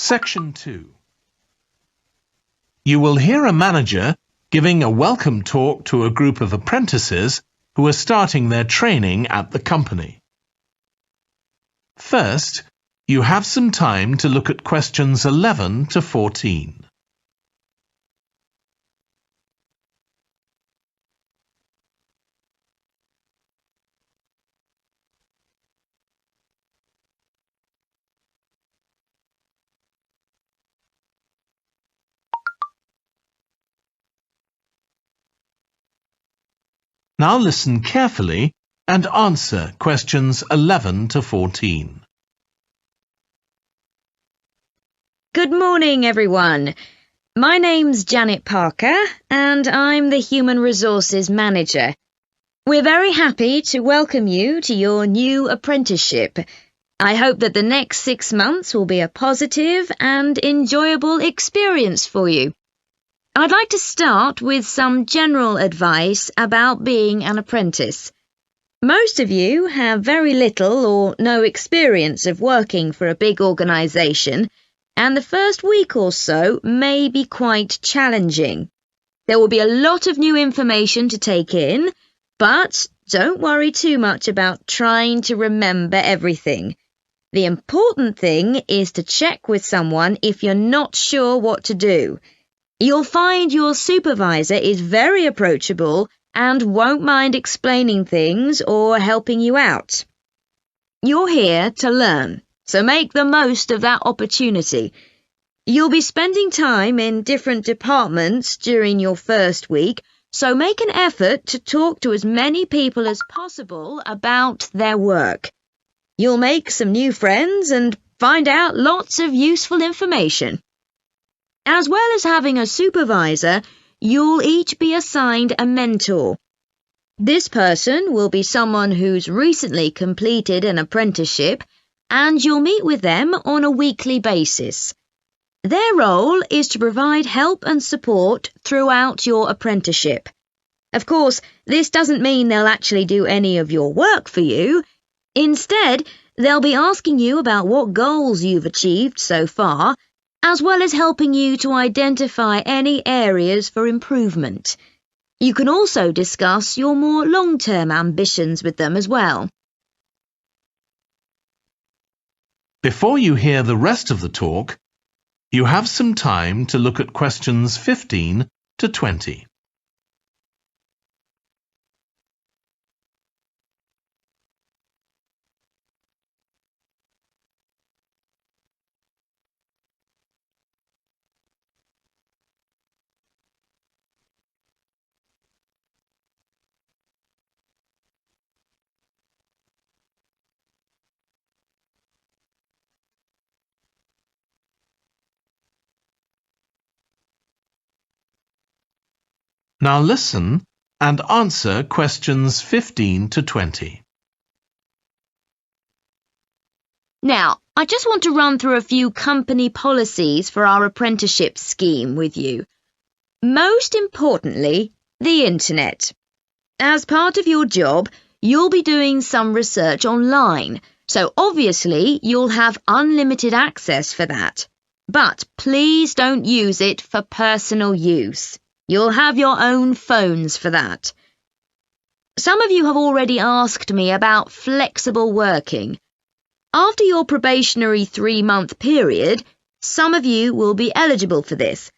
Section 2. You will hear a manager giving a welcome talk to a group of apprentices who are starting their training at the company. First, you have some time to look at questions 11 to 14. Now listen carefully and answer questions 11 to 14. Good morning, everyone. My name's Janet Parker, and I'm the Human Resources Manager. We're very happy to welcome you to your new apprenticeship. I hope that the next 6 months will be a positive and enjoyable experience for you. I'd like to start with some general advice about being an apprentice. Most of you have very little or no experience of working for a big organisation, and the first week or so may be quite challenging. There will be a lot of new information to take in, but don't worry too much about trying to remember everything. The important thing is to check with someone if you're not sure what to do. You'll find your supervisor is very approachable and won't mind explaining things or helping you out. You're here to learn, so make the most of that opportunity. You'll be spending time in different departments during your first week, so make an effort to talk to as many people as possible about their work. You'll make some new friends and find out lots of useful information. As well as having a supervisor, you'll each be assigned a mentor. This person will be someone who's recently completed an apprenticeship, and you'll meet with them on a weekly basis. Their role is to provide help and support throughout your apprenticeship. Of course, this doesn't mean they'll actually do any of your work for you. Instead, they'll be asking you about what goals you've achieved so far, as well as helping you to identify any areas for improvement. You can also discuss your more long-term ambitions with them as well. Before you hear the rest of the talk, you have some time to look at questions 15 to 20. Now listen and answer questions 15 to 20. Now, I just want to run through a few company policies for our apprenticeship scheme with you. Most importantly, the internet. As part of your job, you'll be doing some research online, so obviously you'll have unlimited access for that. But please don't use it for personal use. You'll have your own phones for that. Some of you have already asked me about flexible working. After your probationary 3-month period, some of you will be eligible for this,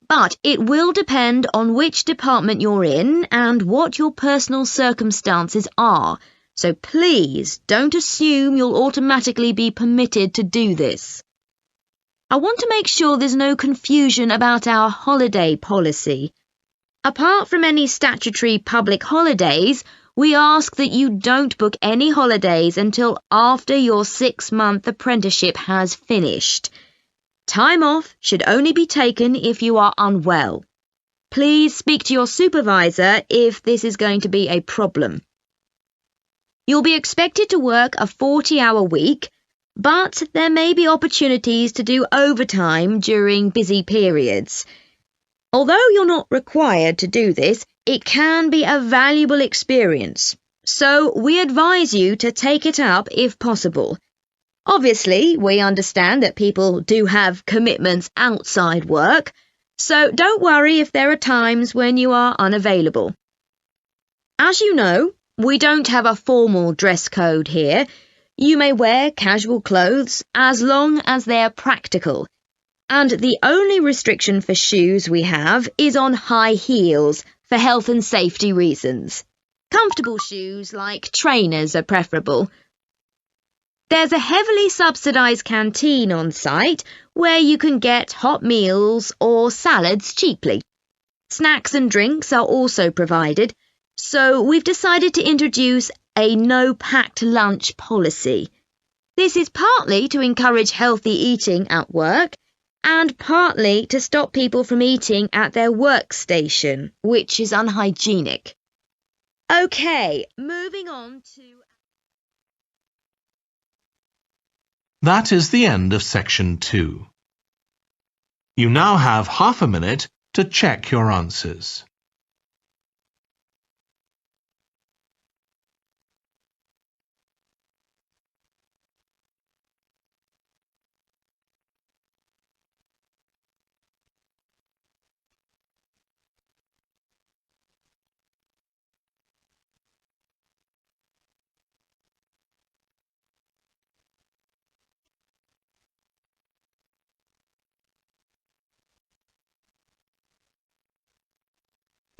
but it will depend on which department you're in and what your personal circumstances are, so please don't assume you'll automatically be permitted to do this. I want to make sure there's no confusion about our holiday policy. Apart from any statutory public holidays, we ask that you don't book any holidays until after your 6-month apprenticeship has finished. Time off should only be taken if you are unwell. Please speak to your supervisor if this is going to be a problem. You'll be expected to work a 40-hour week, but there may be opportunities to do overtime during busy periods. Although you're not required to do this, it can be a valuable experience, so we advise you to take it up if possible. Obviously, we understand that people do have commitments outside work, so don't worry if there are times when you are unavailable. As you know, we don't have a formal dress code here. You may wear casual clothes as long as they're practical. And the only restriction for shoes we have is on high heels for health and safety reasons. Comfortable shoes like trainers are preferable. There's a heavily subsidised canteen on site where you can get hot meals or salads cheaply. Snacks and drinks are also provided, so we've decided to introduce a no-packed lunch policy. This is partly to encourage healthy eating at work and partly to stop people from eating at their workstation, which is unhygienic. Okay, moving on to... That is the end of section 2. You now have half a minute to check your answers.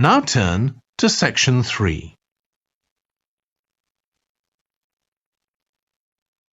Now turn to section 3.